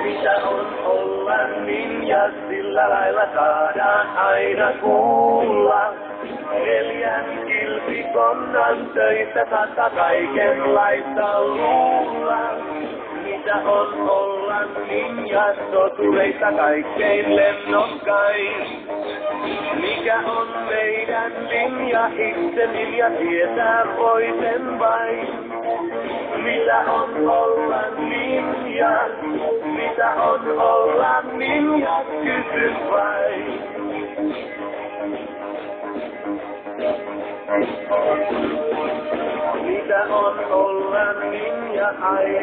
Mitä on olla ninja, sillä lailla saadaan aina kuulla. 4 kilpikonnan töitä saattaa kaikenlaista luulla. Mitä on olla ninja, sotureita kaikkein lennokkain. Mikä on meidän linja, itse ninja tietää voi sen vain. Mitä on olla ninja, mitä on olla ninja, kysy vain. Mitä on olla ninja,